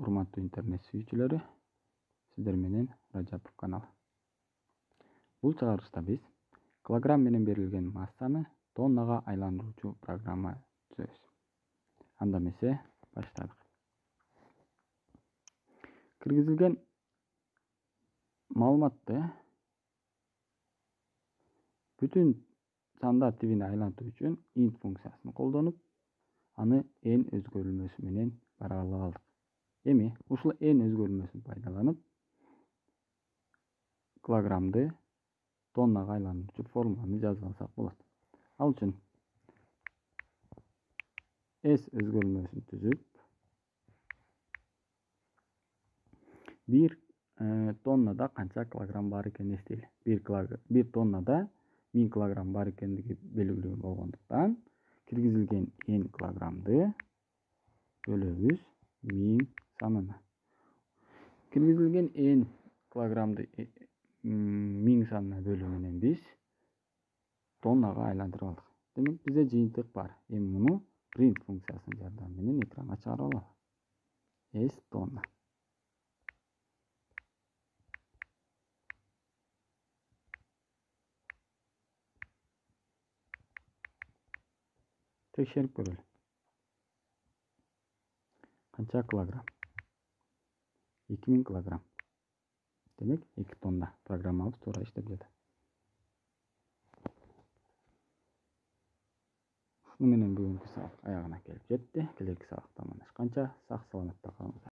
урматтуу интернет сүйүүчүлөрү, сиздер менен Ражапов каналы. Бул чыгарылышта биз килограмм менен берилген массаны тоннага айландыруучу программа түзөбүз. Анда эмесе баштадык. Киргизилген маалыматты бүтүн сандар тибине айлантуу үчүн int функциясын колдонуп, аны n өзгөрүлмөсү менен баралап алдык. Эми ушул n өзгөрүлмөсүн пайдаланып, килограммды тоннага айландыруучу формуланы жазып алсак болот. Ал үчүн s өзгөрүлмөсүн түзүп, бир тоннада канча килограмм бар экенин эстейли. Бир тоннада 1000 килограмм бар экендиги белгилүү болгондуктан, киргизилген n килограммды бөлөбүз 1000 санына. Киргизилген n килограммды 1000 санына бөлүү менен биз тоннага айландырып алдык. Демек бизде жыйынтык бар. Эми муну print функциясынын жардамы менен экранга чыгарып алалы. S тонна. Текшерип көрөлү. Канча килограмм? 2000 килограмм. Демек 2 тонна. Программабыз туура иштеп жатат. Ушуну менен бүгүнкү сабак аягына келип жетти. Келесі сабакта амандашканча сак саламатта калыңыздар.